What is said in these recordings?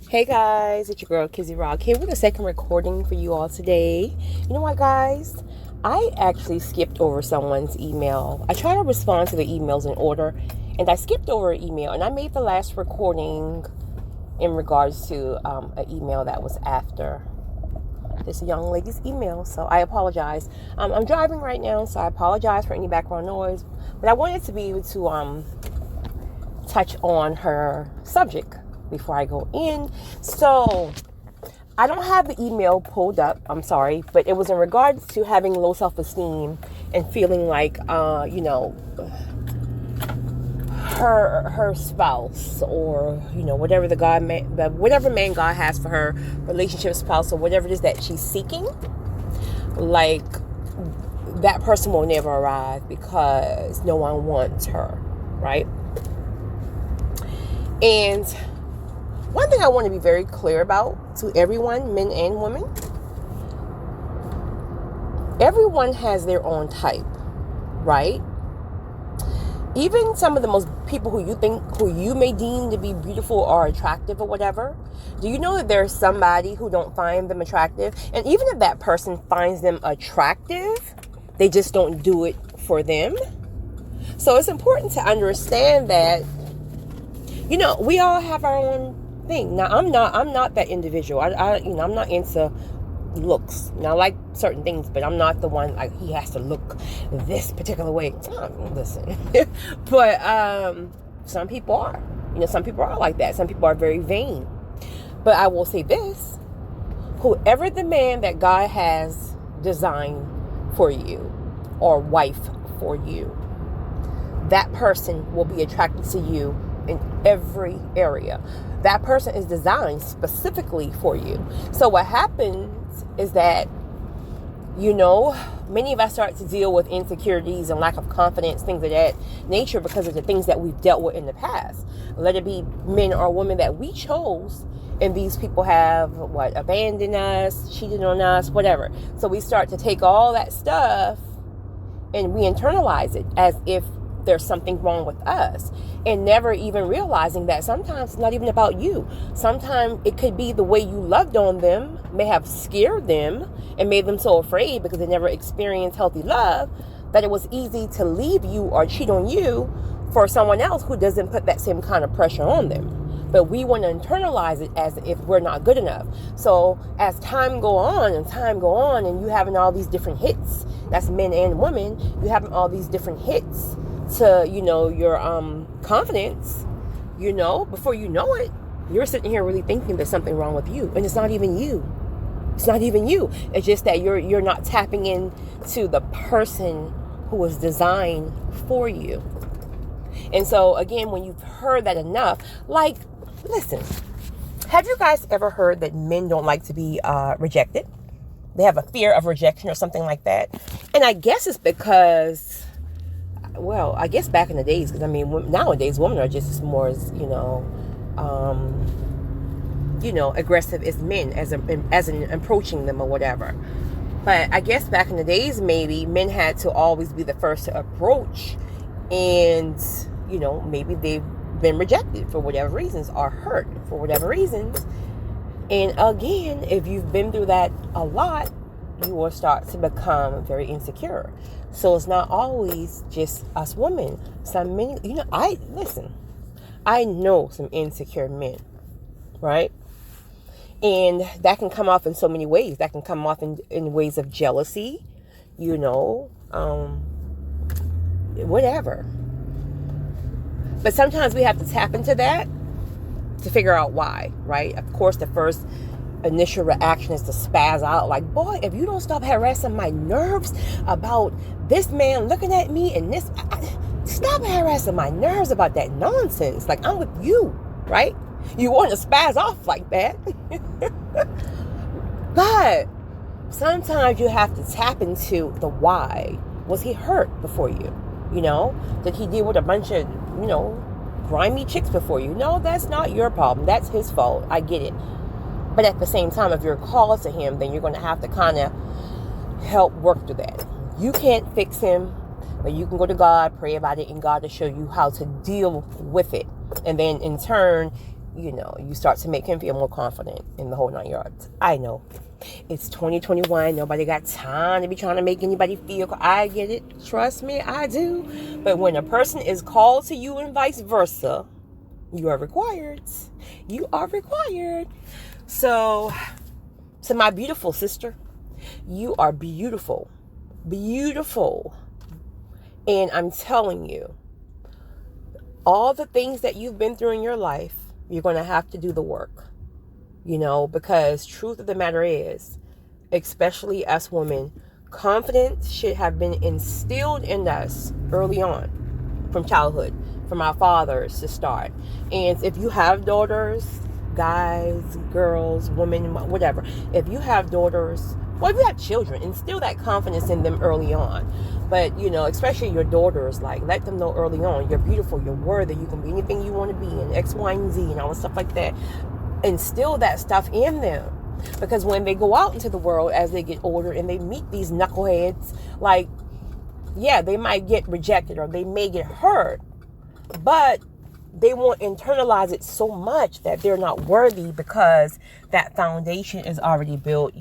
Hey guys, it's your girl Kizzy Rock here with a second recording for you all today. You know what, guys? I actually skipped over someone's email. I try to respond to the emails in order, and I skipped over an email, and I made the last recording in regards to an email that was after this young lady's email. So I apologize. I'm driving right now, so I apologize for any background noise. But I wanted to be able to touch on her subject before I go in. So I don't have the email pulled up, I'm sorry, but it was in regards to having low self-esteem and feeling like her spouse, or whatever whatever man God has for her relationship, spouse, or whatever it is that she's seeking, like that person will never arrive because no one wants her, right? And one thing I want to be very clear about to everyone, men and women, everyone has their own type, right? Even some of the most people who you may deem to be beautiful or attractive or whatever, do you know that there's somebody who don't find them attractive? And even if that person finds them attractive, they just don't do it for them. So it's important to understand that, we all have our own thing. Now, I'm not that individual. I'm not into looks. Now, I like certain things, but I'm not the one like he has to look this particular way. Listen, but some people are. Some people are like that. Some people are very vain. But I will say this: whoever the man that God has designed for you, or wife for you, that person will be attracted to you in every area. That person is designed specifically for you. So what happens is that, many of us start to deal with insecurities and lack of confidence, things of that nature, because of the things that we've dealt with in the past. Let it be men or women that we chose, and these people have abandoned us, cheated on us, whatever. So we start to take all that stuff and we internalize it as if there's something wrong with us, and never even realizing that sometimes it's not even about you. Sometimes it could be the way you loved on them may have scared them and made them so afraid because they never experienced healthy love, that it was easy to leave you or cheat on you for someone else who doesn't put that same kind of pressure on them. But we want to internalize it as if we're not good enough. So as time go on, and you having all these different hits, that's men and women, you having all these different hits to your confidence, before you know it, you're sitting here really thinking there's something wrong with you, and it's not even you. It's just that you're not tapping into the person who was designed for you. And so again, when you've heard that enough, listen, have you guys ever heard that men don't like to be rejected? They have a fear of rejection or something like that. And I guess it's because, I guess back in the days, because nowadays women are just as more as aggressive as men as in approaching them or whatever. But I guess back in the days, maybe men had to always be the first to approach, and maybe they've been rejected for whatever reasons, or hurt for whatever reasons. And again, if you've been through that a lot, you will start to become very insecure. So it's not always just us women. I know some insecure men, right? And that can come off in so many ways. That can come off in ways of jealousy, whatever. But sometimes we have to tap into that to figure out why, right? Of course, the first initial reaction is to spaz out like, boy, if you don't stop harassing my nerves about this man looking at me and this, stop harassing my nerves about that nonsense. Like, I'm with you, right? You want to spaz off like that. But sometimes you have to tap into the why. Was he hurt before you? Did he deal with a bunch of, grimy chicks before you? No, that's not your problem. That's his fault. I get it. But at the same time, if you're called to him, then you're going to have to kind of help work through that. You can't fix him, but you can go to God, pray about it, and God will show you how to deal with it. And then in turn, you start to make him feel more confident in the whole 9 yards. I know. It's 2021. Nobody got time to be trying to make anybody feel. I get it. Trust me, I do. But when a person is called to you and vice versa, you are required. You are required. So, to my beautiful sister, you are beautiful. Beautiful. And I'm telling you, all the things that you've been through in your life, you're going to have to do the work. Because truth of the matter is, especially us women, confidence should have been instilled in us early on, from childhood, from our fathers to start. And if you have daughters, guys, girls, women, whatever, if you have daughters, well, if you have children, instill that confidence in them early on. But, especially your daughters, let them know early on, you're beautiful, you're worthy, you can be anything you want to be, and X, Y, and Z, and all the stuff like that. Instill that stuff in them, because when they go out into the world as they get older and they meet these knuckleheads, they might get rejected or they may get hurt, but they won't internalize it so much that they're not worthy, because that foundation is already built,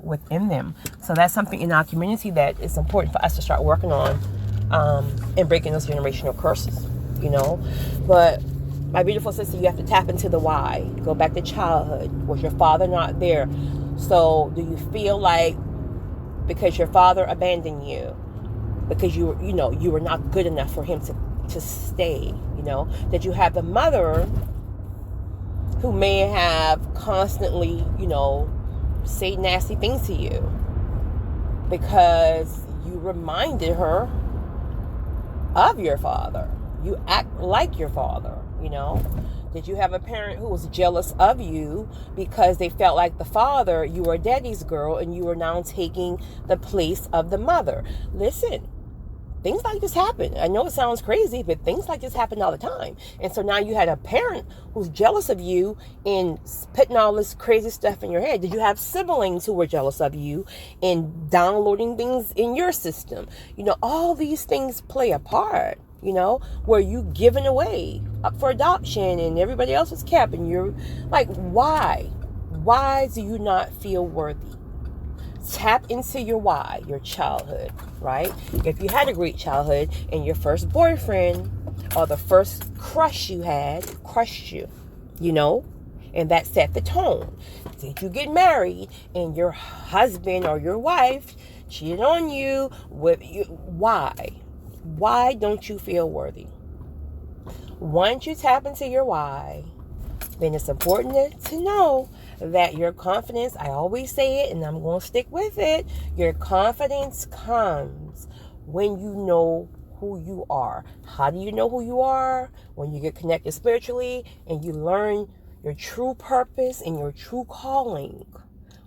within them. So that's something in our community that is important for us to start working on, and breaking those generational curses, But my beautiful sister, you have to tap into the why. Go back to childhood. Was your father not there? So do you feel like because your father abandoned you, because you were not good enough for him to stay, that you have the mother who may have constantly, say nasty things to you because you reminded her of your father. You act like your father. Did you have a parent who was jealous of you because they felt like the father, you were daddy's girl, and you were now taking the place of the mother? Listen, things like this happen. I know it sounds crazy, but things like this happen all the time. And so now you had a parent who's jealous of you and putting all this crazy stuff in your head. Did you have siblings who were jealous of you and downloading things in your system? All these things play a part. Where you given away up for adoption and everybody else was kept, and you're like, why do you not feel worthy? Tap into your why, your childhood, right? If you had a great childhood and your first boyfriend or the first crush you had crushed you, and that set the tone. Did you get married and your husband or your wife cheated on you with you? Why? Why don't you feel worthy? Once you tap into your why, then it's important to know that your confidence, I always say it and I'm going to stick with it, your confidence comes when you know who you are. How do you know who you are? When you get connected spiritually and you learn your true purpose and your true calling.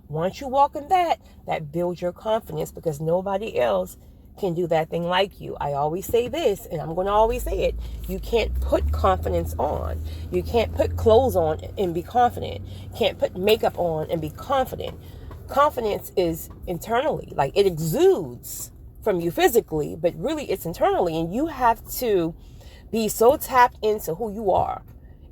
Once you walk in that builds your confidence, because nobody else can do that thing like you. I always say this, and I'm going to always say it. You can't put confidence on. You can't put clothes on and be confident. You can't put makeup on and be confident. Confidence is internally, it exudes from you physically, but really it's internally, and you have to be so tapped into who you are.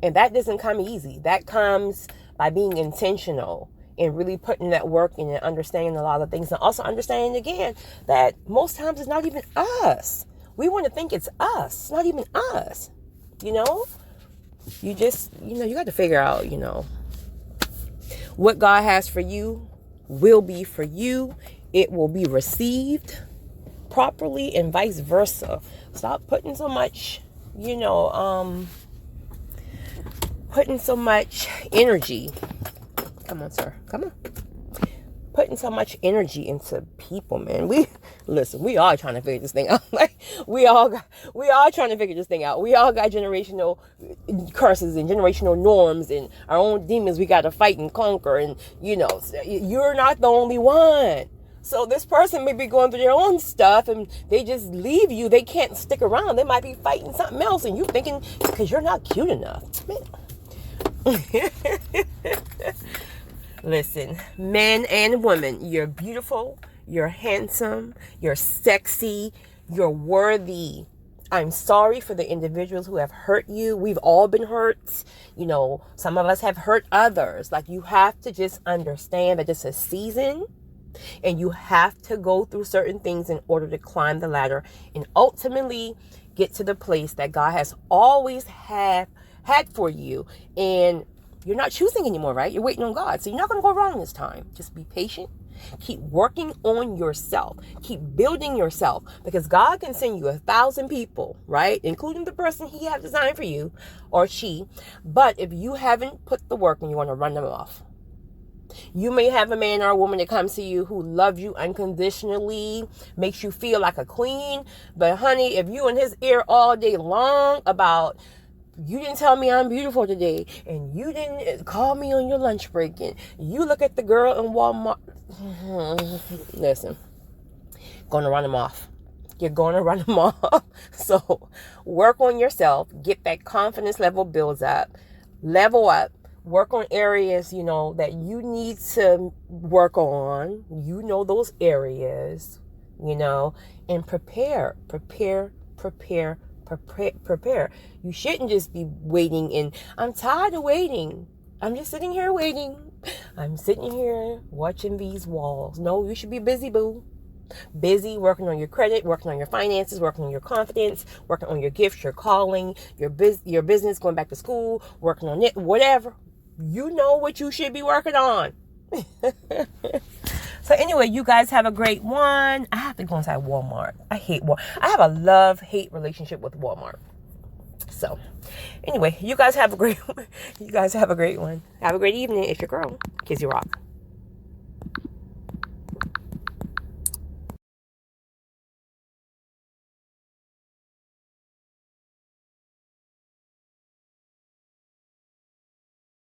And that doesn't come easy. That comes by being intentional and really putting that work in and understanding a lot of things. And also understanding, again, that most times it's not even us. We want to think it's us. It's not even us. You just, you got to figure out, what God has for you will be for you. It will be received properly and vice versa. Stop putting so much, putting so much energy. Come on, sir. Come on. Putting so much energy into people, man. We all trying to figure this thing out. We all trying to figure this thing out. We all got generational curses and generational norms and our own demons we got to fight and conquer. And, you're not the only one. So this person may be going through their own stuff and they just leave you. They can't stick around. They might be fighting something else. And you thinking because you're not cute enough. Man. Listen, men and women, you're beautiful, you're handsome, you're sexy, you're worthy I'm sorry for the individuals who have hurt you. We've all been hurt. Some of us have hurt others. Like, you have to just understand that it's a season, and you have to go through certain things in order to climb the ladder and ultimately get to the place that God has always had for you. And you're not choosing anymore, right? You're waiting on God. So you're not going to go wrong this time. Just be patient. Keep working on yourself. Keep building yourself, because God can send you 1,000 people, right? Including the person he has designed for you, or she. But if you haven't put the work and you want to run them off, you may have a man or a woman that comes to you who loves you unconditionally, makes you feel like a queen. But honey, if you in his ear all day long about, you didn't tell me I'm beautiful today, and you didn't call me on your lunch break, and you look at the girl in Walmart, listen, going to run them off. You're going to run them off. So work on yourself, get that confidence level builds up, level up, work on areas, that you need to work on, those areas, and prepare. You shouldn't just be waiting, and I'm tired of waiting. I'm just sitting here waiting. I'm sitting here watching these walls. No, you should be busy, boo. Busy working on your credit, working on your finances, working on your confidence, working on your gifts, your calling, your business, going back to school, working on it, whatever. You know what you should be working on. So anyway, you guys have a great one. I have to go inside Walmart. I hate Walmart. I have a love-hate relationship with Walmart. So anyway, you guys have a great one. Have a great evening. It's your girl, Kizzy Rock.